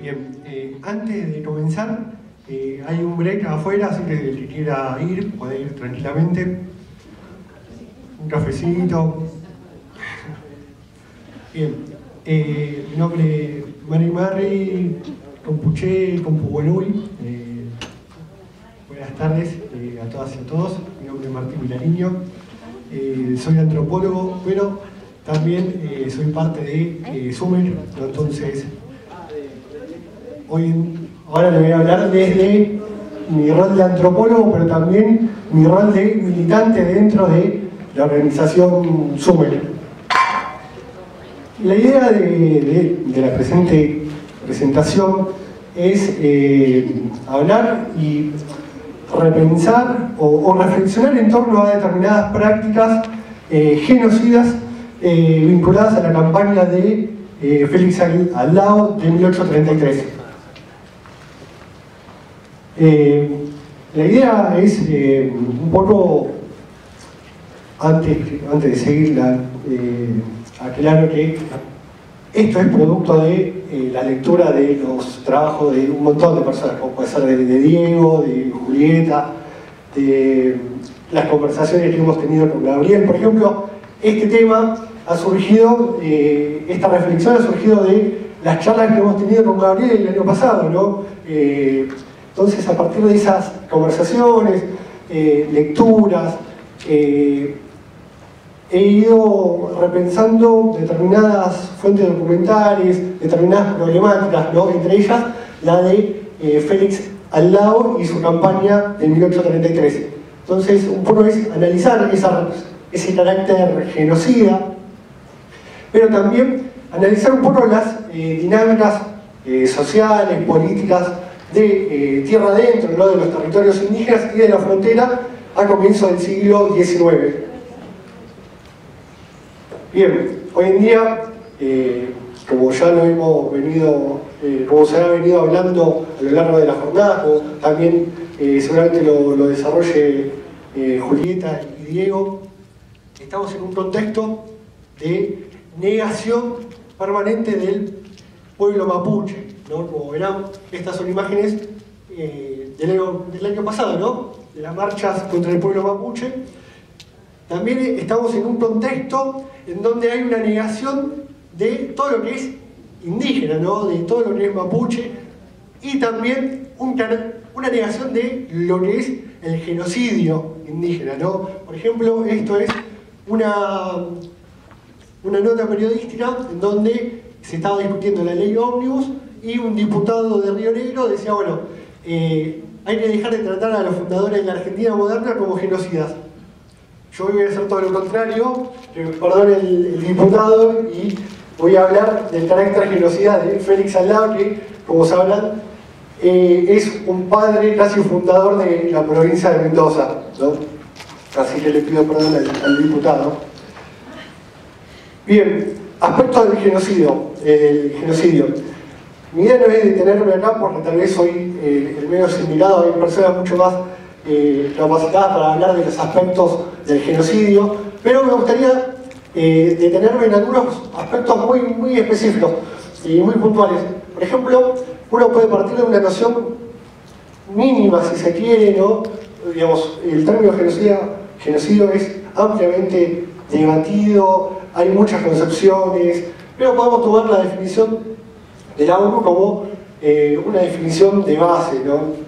Bien, antes de comenzar, hay un break afuera, así que el que quiera ir, puede ir tranquilamente. Un cafecito. Bien, mi nombre es Mari Compuché, Compubuenui. Buenas tardes a todas y a todos. Mi nombre es Martín Vilariño. Soy antropólogo, pero también soy parte de Sumer, ¿no? Entonces, ahora le voy a hablar desde mi rol de antropólogo, pero también mi rol de militante dentro de la organización Sumer. La idea de la presente presentación es hablar y repensar o reflexionar en torno a determinadas prácticas genocidas vinculadas a la campaña de Félix Aldao de 1833. La idea es un poco, antes de seguirla, aclaro que esto es producto de la lectura de los trabajos de un montón de personas, como puede ser de Diego, de Julieta, de las conversaciones que hemos tenido con Gabriel. Por ejemplo, este tema ha surgido, esta reflexión ha surgido de las charlas que hemos tenido con Gabriel el año pasado, ¿no? Entonces, a partir de esas conversaciones, lecturas, he ido repensando determinadas fuentes documentales, determinadas problemáticas, ¿no? Entre ellas la de Félix Aldao y su campaña de 1833. Entonces, un poco es analizar ese carácter genocida, pero también analizar un poco las dinámicas sociales, políticas de tierra adentro, ¿no? De los territorios indígenas y de la frontera a comienzos del siglo XIX. Bien, hoy en día, como ya lo hemos venido, como se ha venido hablando a lo largo de la jornada, como también seguramente lo desarrolle Julieta y Diego, estamos en un contexto de negación permanente del pueblo mapuche, ¿no? Como verán, estas son imágenes del año pasado, ¿no? De las marchas contra el pueblo mapuche. También estamos en un contexto en donde hay una negación de todo lo que es indígena, ¿no? De todo lo que es mapuche, y también una negación de lo que es el genocidio indígena, ¿no? Por ejemplo, esto es una nota periodística en donde se estaba discutiendo la ley ómnibus y un diputado de Río Negro decía, bueno, hay que dejar de tratar a los fundadores de la Argentina moderna como genocidas. Yo voy a hacer todo lo contrario, perdón el diputado, y voy a hablar del carácter genocida de Félix Aldao, que, como sabrán, es un padre casi fundador de la provincia de Mendoza, ¿no? Así que le pido perdón al diputado. Bien, aspectos del genocidio. Mi idea no es detenerme acá porque tal vez soy el menos indicado, hay personas mucho más capacitadas para hablar de los aspectos del genocidio, pero me gustaría detenerme en algunos aspectos muy específicos y muy puntuales. Por ejemplo, uno puede partir de una noción mínima, si se quiere, ¿no? Digamos, el término genocidio es ampliamente debatido, hay muchas concepciones, pero podemos tomar la definición de la ONU como una definición de base, ¿no?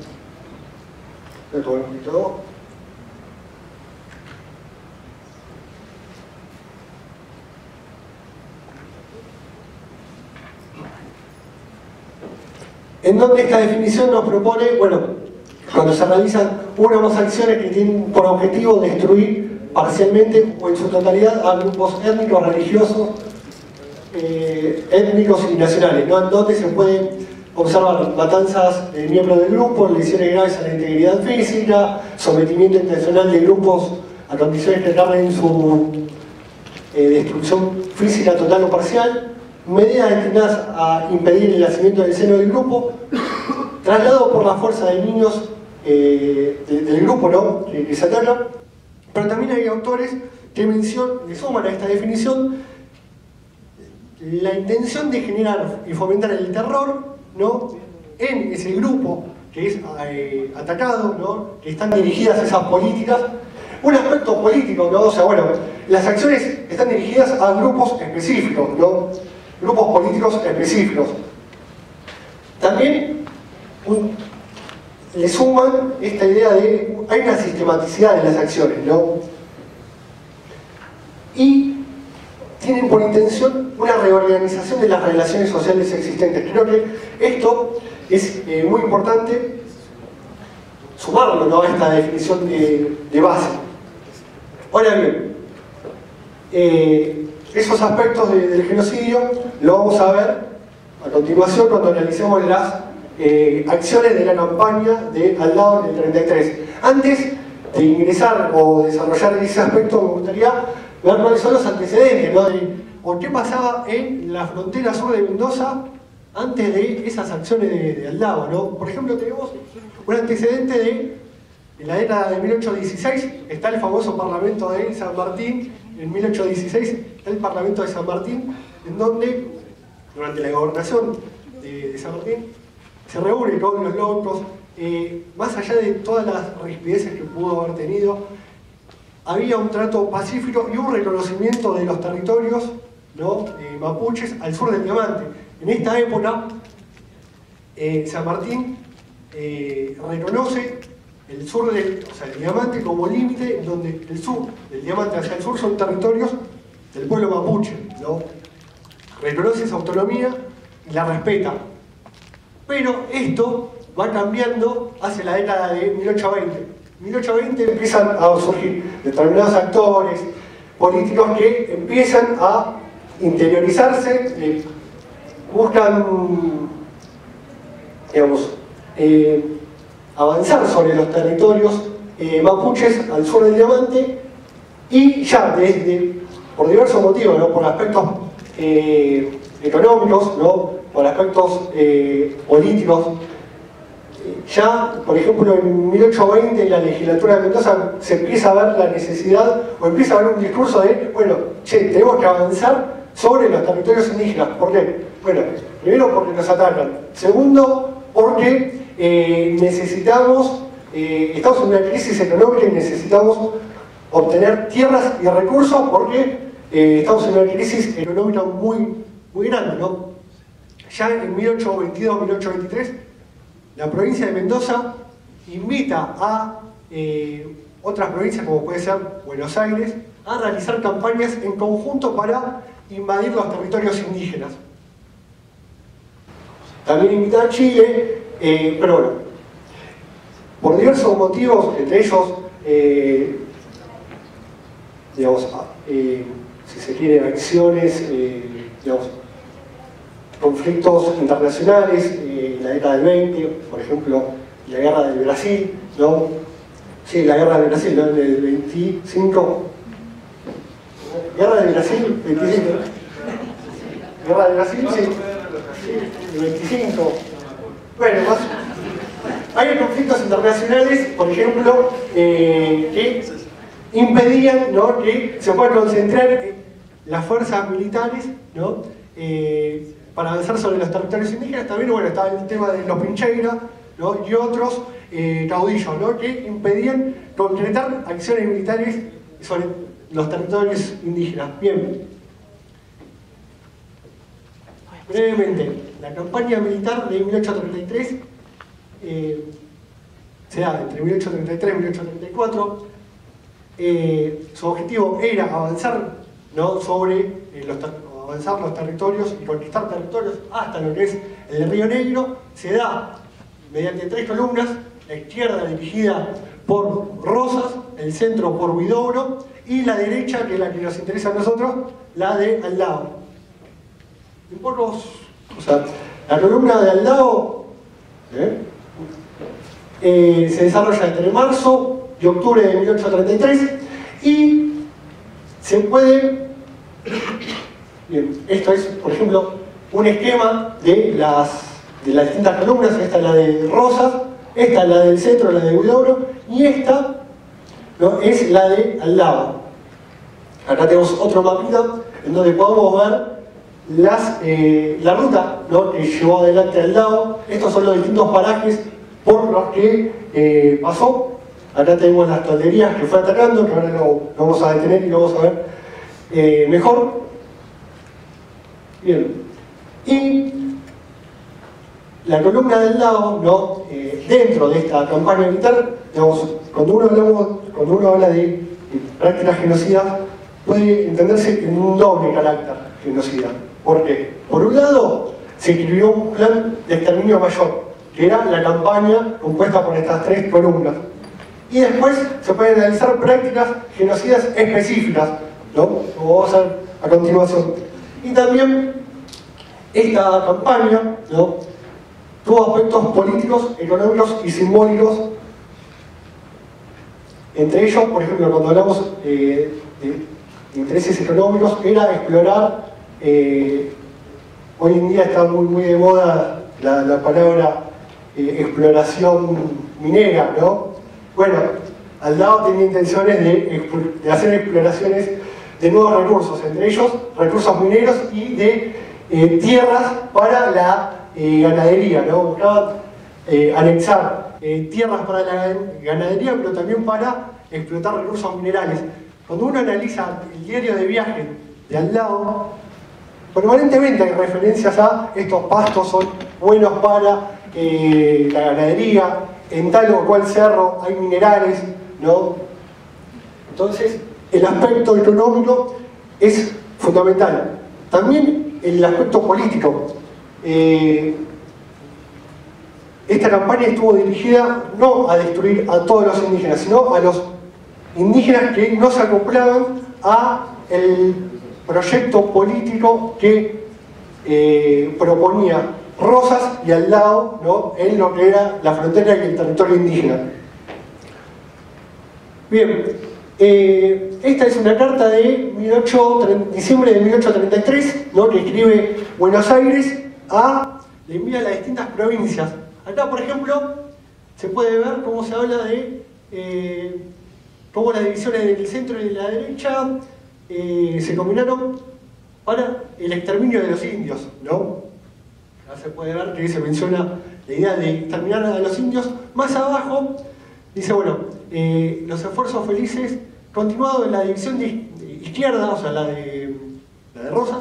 Voy a tomar un poquito. En donde esta definición nos propone, bueno, cuando se realizan una o más acciones que tienen por objetivo destruir parcialmente o en su totalidad a grupos étnicos, religiosos, étnicos y nacionales, ¿no? En donde se pueden observar matanzas de miembros del grupo, lesiones graves a la integridad física, sometimiento intencional de grupos a condiciones que acarren su destrucción física total o parcial, medidas destinadas a impedir el nacimiento del seno del grupo, traslado por la fuerza de niños del grupo, ¿no? que se ataca. Pero también hay autores que suman a esta definición la intención de generar y fomentar el terror ¿no? en ese grupo que es atacado, ¿no? que están dirigidas esas políticas. Un aspecto político, ¿no? O sea, bueno, las acciones están dirigidas a grupos específicos, ¿no? Grupos políticos específicos. También le suman esta idea de hay una sistematicidad en las acciones, ¿no? Y tienen por intención una reorganización de las relaciones sociales existentes. Creo que esto es muy importante sumarlo, ¿no? a esta definición de base. Ahora bien, esos aspectos del genocidio lo vamos a ver a continuación cuando analicemos las acciones de la campaña de Aldao en el 33. Antes de ingresar o desarrollar ese aspecto, me gustaría ver cuáles son los antecedentes, ¿no? de por qué pasaba en la frontera sur de Mendoza antes de esas acciones de Aldao, ¿no? Por ejemplo, tenemos un antecedente en la década de 1816, está el famoso Parlamento de San Martín. En 1816 está el Parlamento de San Martín, en donde, durante la gobernación de San Martín, se reúnen todos los locos, más allá de todas las rispideces que pudo haber tenido, había un trato pacífico y un reconocimiento de los territorios, ¿no? mapuches al sur del Diamante. En esta época, San Martín reconoce el sur el Diamante como límite, donde el sur, del Diamante hacia el sur, son territorios del pueblo mapuche, ¿no? Reconoce esa autonomía y la respeta. Pero esto va cambiando hacia la década de 1820. En 1820 empiezan a surgir determinados actores políticos que empiezan a interiorizarse, buscan, digamos, avanzar sobre los territorios mapuches al sur del Diamante, y ya por diversos motivos, ¿no? por aspectos económicos, ¿no? por aspectos políticos. Ya, por ejemplo, en 1820 en la legislatura de Mendoza se empieza a ver la necesidad, o empieza a haber un discurso de, bueno, tenemos que avanzar sobre los territorios indígenas. ¿Por qué? Bueno, primero porque nos atacan. Segundo, porque necesitamos, estamos en una crisis económica y necesitamos obtener tierras y recursos porque estamos en una crisis económica muy grande, ¿no? Ya en 1822-1823 la provincia de Mendoza invita a otras provincias, como puede ser Buenos Aires, a realizar campañas en conjunto para invadir los territorios indígenas. También invita a Chile, pero bueno, por diversos motivos, entre ellos, digamos, si se quiere, acciones, digamos, conflictos internacionales, en la década del 20, por ejemplo, la guerra del Brasil, ¿no? Sí, la guerra del Brasil, ¿no? En el 25. Guerra del Brasil, 25. Guerra del Brasil, sí. El 25. Bueno, más. Hay conflictos internacionales, por ejemplo, que impedían, ¿no? que se puedan concentrar las fuerzas militares, ¿no? Para avanzar sobre los territorios indígenas. También, bueno, estaba el tema de los Pincheira, ¿no? y otros caudillos, ¿no? que impedían concretar acciones militares sobre los territorios indígenas. Bien. Brevemente, la campaña militar de 1833 se da entre 1833 y 1834. Su objetivo era avanzar, ¿no? sobre avanzar los territorios y conquistar territorios hasta lo que es el Río Negro. Se da mediante 3 columnas, la izquierda dirigida por Rosas, el centro por Huidobro y la derecha, que es la que nos interesa a nosotros, la de Aldao. Un poco, o sea, la columna de Aldao se desarrolla entre marzo y octubre de 1833 y se puede... Bien, esto es, por ejemplo, un esquema de las distintas columnas. Esta es la de Rosas, esta es la del centro, la de Huidobro, y esta, ¿no? es la de Aldao. Acá tenemos otro mapita en donde podemos ver la ruta, ¿no?, que llevó adelante Aldao. Estos son los distintos parajes por los que pasó. Acá tenemos las tolderías que fue atacando, que ahora lo vamos a detener y lo vamos a ver mejor. Bien. Y la columna del Aldao, ¿no?, dentro de esta campaña militar, digamos, cuando uno habla de prácticas genocidas, puede entenderse en un doble carácter genocida. ¿Por qué? Por un lado, se escribió un plan de exterminio mayor, que era la campaña compuesta por estas tres columnas. Y después se pueden analizar prácticas genocidas específicas, ¿no?, como vamos a ver a continuación. Y también esta campaña, ¿no?, tuvo aspectos políticos, económicos y simbólicos. Entre ellos, por ejemplo, cuando hablamos de intereses económicos, era explorar, hoy en día está muy de moda la palabra exploración minera, ¿no? Bueno, Aldao tenía intenciones de hacer exploraciones de nuevos recursos, entre ellos recursos mineros y de tierras para la ganadería, ¿no? Buscaban anexar tierras para la ganadería, pero también para explotar recursos minerales. Cuando uno analiza el diario de viaje de Aldao, permanentemente hay referencias a estos pastos son buenos para la ganadería, en tal o cual cerro hay minerales, ¿no? Entonces, el aspecto económico es fundamental. También el aspecto político. Esta campaña estuvo dirigida no a destruir a todos los indígenas, sino a los indígenas que no se acoplaban a el proyecto político que proponía Rosas y Aldao, ¿no?, en lo que era la frontera y el territorio indígena. Bien, esta es una carta de diciembre de 1833, ¿no?, que escribe Buenos Aires le envía a las distintas provincias. Acá, por ejemplo, se puede ver cómo se habla de cómo las divisiones del centro y de la derecha se combinaron para el exterminio de los indios, ¿no? Acá se puede ver que se menciona la idea de exterminar a los indios. Más abajo dice, bueno, los esfuerzos felices continuados en la división de izquierda, o sea, la de Rosas,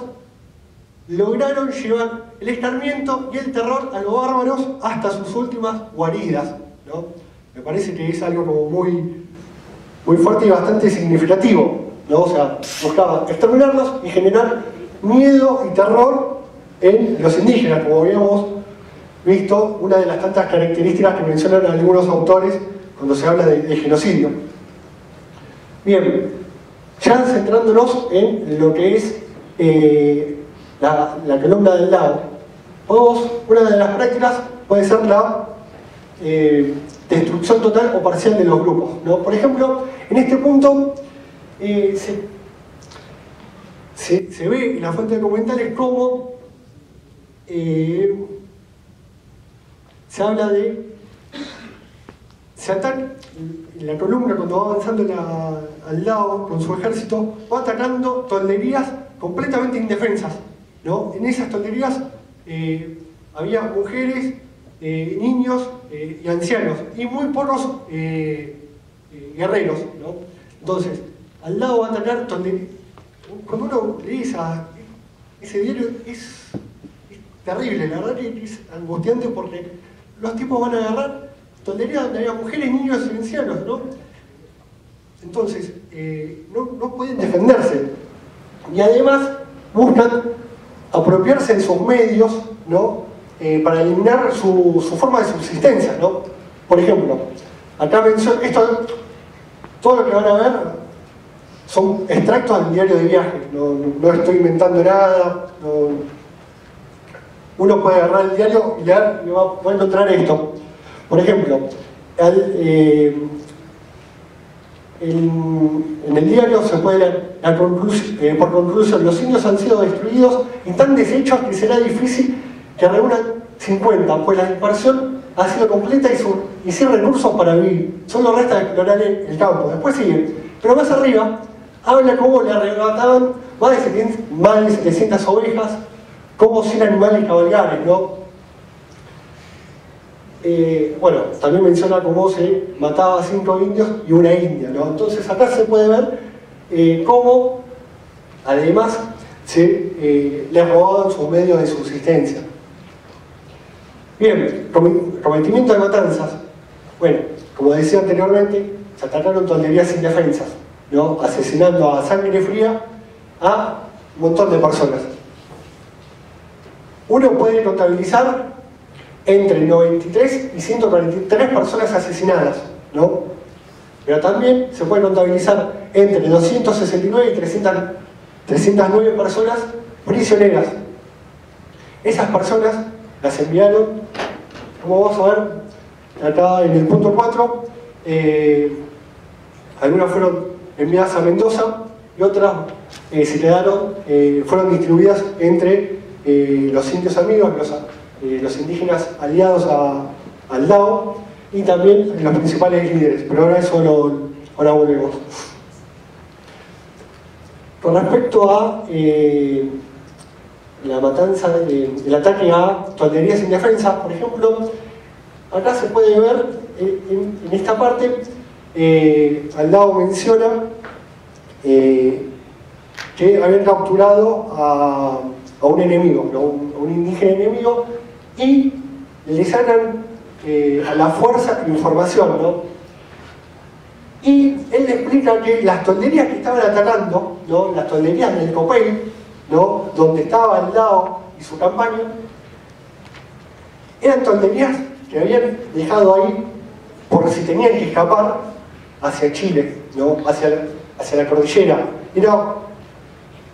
lograron llevar el escarmiento y el terror a los bárbaros hasta sus últimas guaridas, ¿no? Me parece que es algo como muy fuerte y bastante significativo, ¿no? O sea, buscaba exterminarlos y generar miedo y terror en los indígenas, como habíamos visto, una de las tantas características que mencionan algunos autores cuando se habla de genocidio. Bien, ya centrándonos en lo que es la columna del lado, una de las prácticas puede ser la destrucción total o parcial de los grupos, ¿no? Por ejemplo, en este punto se ve en la fuente documentales cómo se habla de la columna cuando va avanzando al lado con su ejército, va atacando tolderías completamente indefensas, ¿no? En esas tolderías había mujeres, niños y ancianos, y muy pocos guerreros, ¿no? Entonces, al lado va a atacar tolderías. Cuando uno lee ese diario es terrible, la verdad que es angustiante, porque los tipos van a agarrar tolderías donde había mujeres, niños y ancianos, ¿no? Entonces, no pueden defenderse. Y además buscan apropiarse de sus medios, ¿no? Para eliminar su forma de subsistencia, ¿no? Por ejemplo, acá menciono, todo lo que van a ver son extractos del diario de viaje, no estoy inventando nada, uno puede agarrar el diario y leer y va a encontrar esto. Por ejemplo, en el diario se puede leer, por conclusión, los indios han sido destruidos y tan deshechos que será difícil que reúnan 50, pues la dispersión ha sido completa y sin recursos para vivir. Solo resta explorar el campo. Después sigue. Pero más arriba habla cómo le arrebataban más de 700 ovejas, como 100 animales cabalgares, ¿no? Bueno, también menciona cómo se mataba a 5 indios y una india, ¿no? Entonces acá se puede ver cómo, además, les robaban sus medios de subsistencia. Bien, cometimiento de matanzas. Bueno, como decía anteriormente, se atacaron tolderías indefensas, ¿no? Asesinando a sangre fría a un montón de personas. Uno puede contabilizar entre 93 y 143 personas asesinadas, ¿no? Pero también se puede contabilizar entre 269 y 309 personas prisioneras. Esas personas las enviaron, como vamos a ver acá en el punto 4, algunas fueron enviadas a Mendoza y otras fueron distribuidas entre los indios amigos, los indígenas aliados al DAO y también los principales líderes, pero ahora eso ahora volvemos. Con respecto a la matanza, el ataque a tolderías indefensas, por ejemplo, acá se puede ver en esta parte, al DAO menciona que habían capturado a un enemigo, ¿no? a un indígena enemigo, y le sacan a la fuerza información, ¿no? Y él le explica que las tolderías que estaban atacando, ¿no? Las tolderías del Copey, ¿no? Donde estaba el DAO y su campaña, eran tolderías que habían dejado ahí por si tenían que escapar hacia Chile, ¿no? hacia la cordillera. Y no,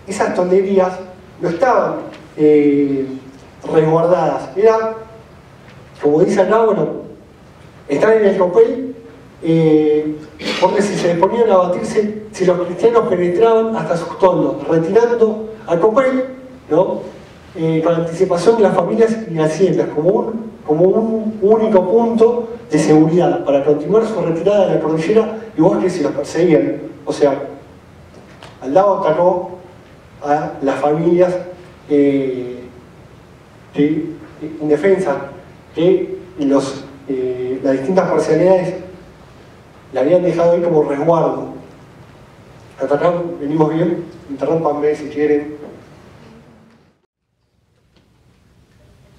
esas tolderías no estaban resguardadas, eran, como dice acá, bueno, están en el Copey, porque si se les ponían a batirse, si los cristianos penetraban hasta sus toldos, retirando a Copey, ¿no? Con anticipación de las familias y haciendas, como un único punto de seguridad para continuar su retirada de la cordillera y bosques si los perseguían. O sea, al lado atacó a las familias indefensas que las distintas parcialidades la habían dejado ahí como resguardo. Hasta acá venimos bien, interrúmpanme si quieren.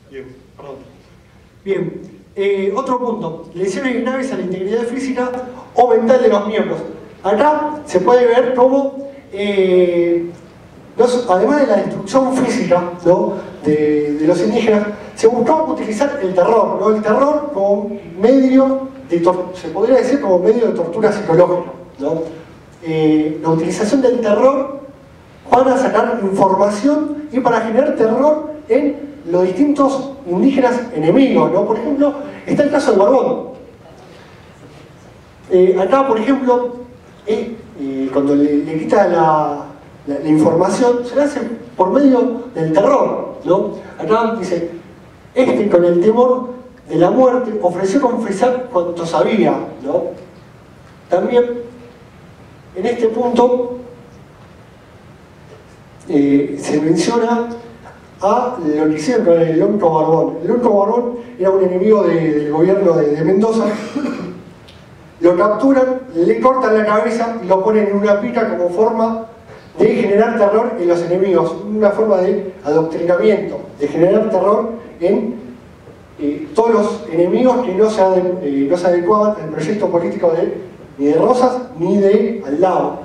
Bien, perdón. Bien, otro punto, lesiones graves a la integridad física o mental de los miembros. Acá se puede ver cómo, además de la destrucción física, ¿no? de los indígenas, se buscaba utilizar el terror, ¿no? El terror como medio se podría decir como medio de tortura psicológica, ¿no? La utilización del terror para sacar información y para generar terror en los distintos indígenas enemigos, ¿no? Por ejemplo, está el caso de Barbón. Acá, por ejemplo, cuando le quita la información, se la hace por medio del terror, ¿no? Acá dice, con el temor de la muerte ofreció confesar cuanto sabía, ¿no? También, en este punto, se menciona a lo que hicieron con el Lonco Barbón. El Lonco Barbón era un enemigo del gobierno de Mendoza. Lo capturan, le cortan la cabeza y lo ponen en una pica como forma de generar terror en los enemigos. Una forma de adoctrinamiento, de generar terror en todos los enemigos que no se adecuaban al proyecto político ni de Rosas ni de al lado.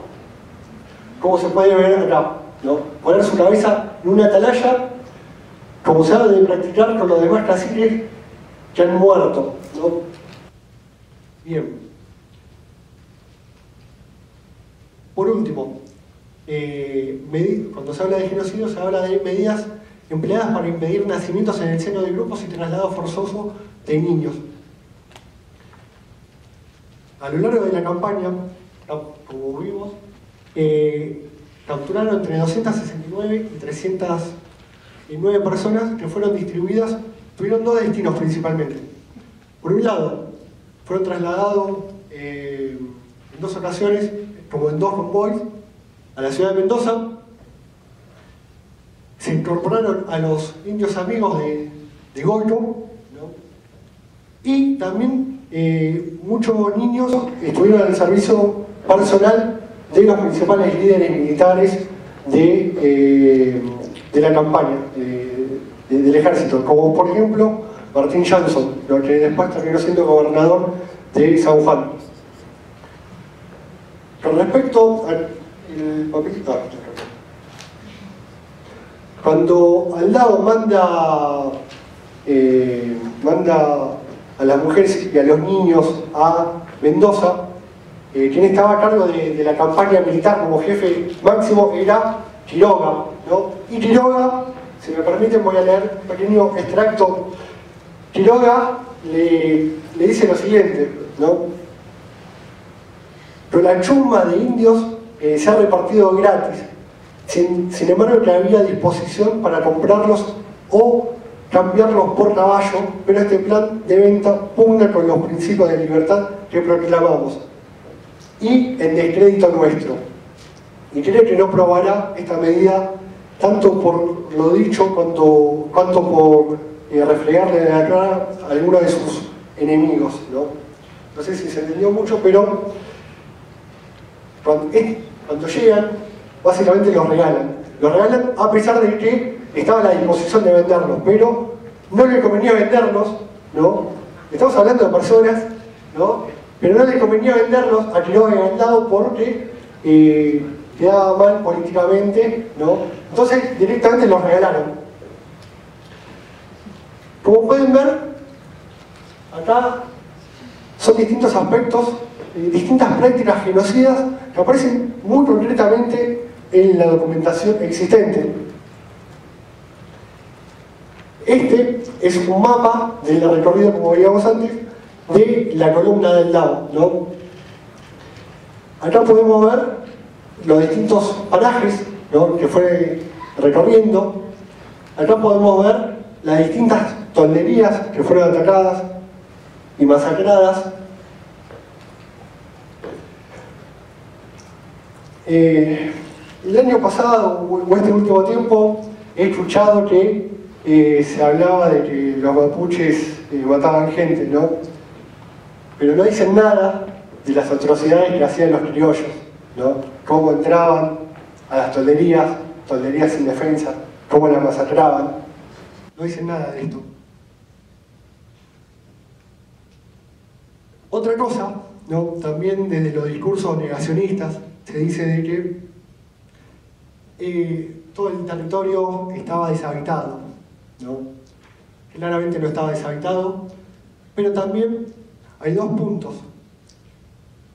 Como se puede ver acá, ¿no? Poner su cabeza en una atalaya, como se ha de practicar con los demás caciques que han muerto, ¿no? Bien. Por último, cuando se habla de genocidio se habla de medidas empleadas para impedir nacimientos en el seno de grupos y traslado forzoso de niños. A lo largo de la campaña, como vimos, capturaron entre 269 y 309 personas que fueron distribuidas, tuvieron dos destinos principalmente. Por un lado, fueron trasladados en dos ocasiones, como en dos convoys, a la ciudad de Mendoza, se incorporaron a los indios amigos de Goyo, ¿no? Y también muchos niños estuvieron al servicio personal de los principales líderes militares de la campaña del ejército, como por ejemplo Martín Jansson, lo que después terminó siendo gobernador de San Juan. Con respecto al papelito, cuando Aldao manda a las mujeres y a los niños a Mendoza, quien estaba a cargo de la campaña militar como jefe máximo era Quiroga, ¿no? Y Quiroga, si me permiten, voy a leer un pequeño extracto. Quiroga le dice lo siguiente, ¿no? Pero la chumba de indios se ha repartido gratis, sin embargo que había disposición para comprarlos o cambiarlos por caballo, pero este plan de venta pugna con los principios de libertad que proclamamos y en descrédito nuestro. Y cree que no probará esta medida tanto por lo dicho cuanto por reflejarle de la cara a alguno de sus enemigos, ¿no? No sé si se entendió mucho, pero cuando llegan, básicamente los regalan. Los regalan a pesar de que estaba a la disposición de venderlos, pero no le convenía venderlos, ¿no? Estamos hablando de personas, ¿no? Pero no le convenía venderlos a Quiroga y Aldao porque quedaba mal políticamente, ¿no? Entonces directamente los regalaron. Como pueden ver, acá son distintos aspectos, distintas prácticas genocidas que aparecen muy concretamente en la documentación existente. Este es un mapa del recorrido, como veíamos antes, de la columna del Aldao, ¿no? Acá podemos ver los distintos parajes, ¿no?, que fue recorriendo. Acá podemos ver las distintas tolderías que fueron atacadas y masacradas. El año pasado, o este último tiempo, he escuchado que se hablaba de que los mapuches mataban gente, ¿no? Pero no dicen nada de las atrocidades que hacían los criollos, ¿no? Cómo entraban a las tolderías sin defensa, cómo las masacraban. No dicen nada de esto. Otra cosa, ¿no?, también desde los discursos negacionistas se dice de que todo el territorio estaba deshabitado, ¿no? Claramente no estaba deshabitado, pero también hay dos puntos.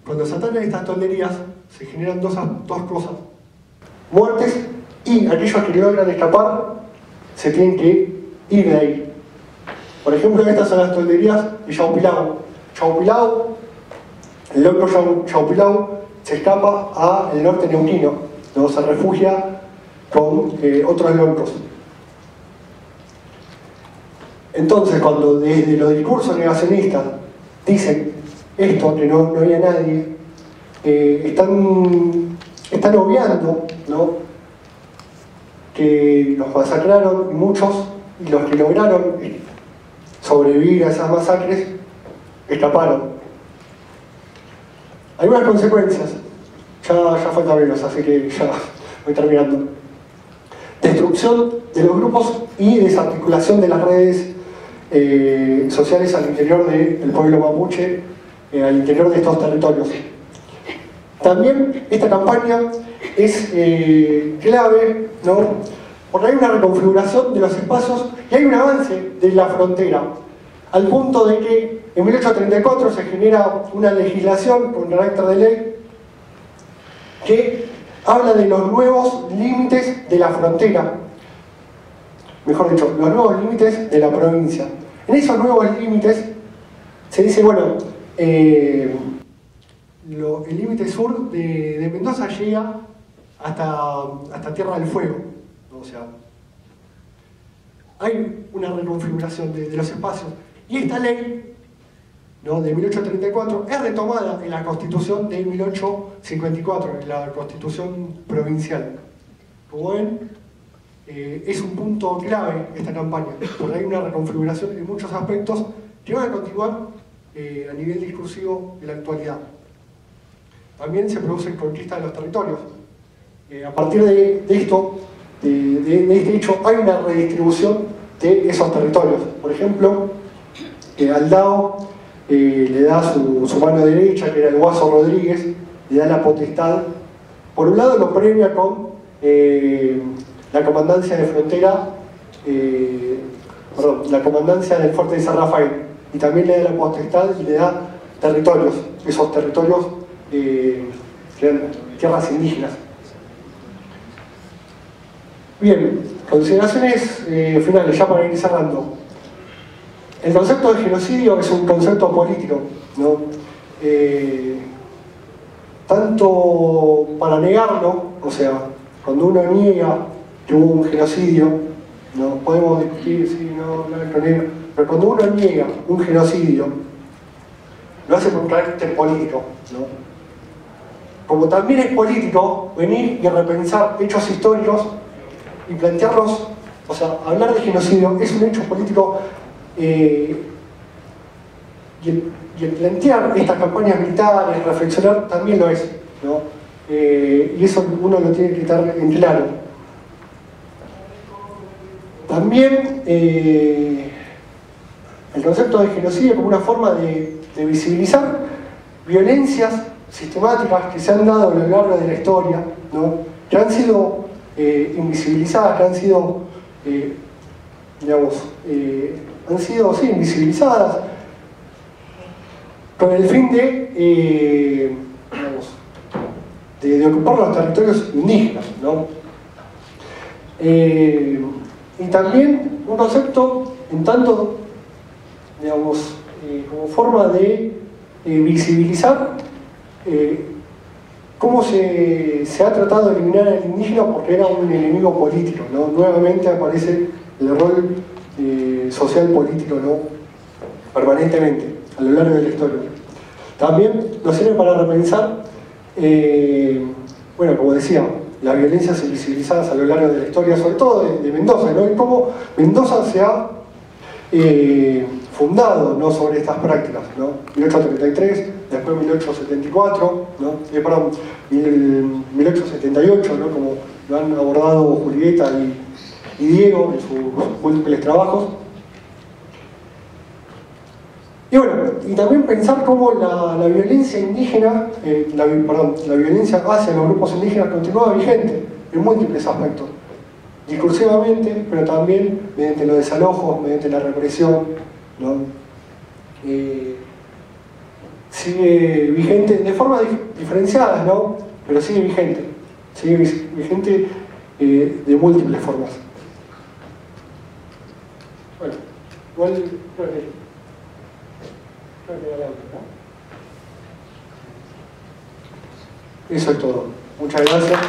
Cuando se atacan estas tolderías se generan dos cosas: muertes, y aquellos que logran escapar se tienen que ir de ahí. Por ejemplo, estas son las tolderías de Yaupilao. El locro Yaupilao se escapa al norte neuquino, donde se refugia con otros locros. Entonces, cuando desde los discursos negacionistas dicen esto, que no había nadie, están obviando, ¿no?, que los masacraron y muchos, y los que lograron sobrevivir a esas masacres, escaparon. Hay unas consecuencias, ya falta menos, así que ya voy terminando. Destrucción de los grupos y desarticulación de las redes sociales al interior del pueblo mapuche, al interior de estos territorios. También esta campaña es clave, ¿no?, porque hay una reconfiguración de los espacios y hay un avance de la frontera, al punto de que en 1834 se genera una legislación con carácter de ley que habla de los nuevos límites de la frontera, mejor dicho, los nuevos límites de la provincia. En esos nuevos límites se dice, bueno, el límite sur de Mendoza llega hasta Tierra del Fuego, ¿no? O sea, hay una reconfiguración de los espacios. Y esta ley ¿no? De 1834 es retomada en la Constitución de 1854, en la Constitución provincial. Como ven, es un punto clave esta campaña, porque hay una reconfiguración en muchos aspectos que van a continuar a nivel discursivo en la actualidad. También se produce conquista de los territorios. A partir de esto, de este hecho, hay una redistribución de esos territorios. Por ejemplo, Aldao le da su mano derecha, que era el Guaso Rodríguez, le da la potestad. Por un lado lo premia con la comandancia de frontera, la comandancia del fuerte de San Rafael, y también le da la potestad y le da territorios, esos territorios que eran tierras indígenas. Bien, consideraciones finales, ya para ir cerrando. El concepto de genocidio es un concepto político, ¿no? Tanto para negarlo, o sea, cuando uno niega que hubo un genocidio, no podemos discutir si no, pero cuando uno niega un genocidio, lo hace por un carácter político, ¿no? Como también es político venir y repensar hechos históricos y plantearlos, o sea, hablar de genocidio es un hecho político, y el plantear estas campañas militares, reflexionar, también lo es, ¿no? Y eso uno lo tiene que estar en claro. También el concepto de genocidio como una forma de visibilizar violencias sistemáticas que se han dado a lo largo de la historia, ¿no? Que han sido invisibilizadas, que han sido, han sido sí, invisibilizadas con el fin de ocupar los territorios indígenas, ¿no? Y también un concepto en tanto, como forma de visibilizar cómo se ha tratado de eliminar al indígena porque era un enemigo político, ¿no? Nuevamente aparece el rol social político, ¿no? Permanentemente a lo largo de la historia. También nos sirve para repensar, bueno, como decía, las violencias invisibilizadas a lo largo de la historia, sobre todo de Mendoza, ¿no? Y cómo Mendoza se ha fundado, ¿no? Sobre estas prácticas, ¿no? 1833, después 1874, ¿no? Perdón, 1878, ¿no? Como lo han abordado Julieta y Diego en sus múltiples trabajos. Y bueno, y también pensar cómo la violencia indígena, la violencia hacia los grupos indígenas continúa vigente en múltiples aspectos. Discursivamente, pero también mediante los desalojos, mediante la represión, ¿no? Sigue vigente de formas diferenciadas, ¿no? Pero sigue vigente de múltiples formas. Bueno, igual creo que eso es todo. Muchas gracias.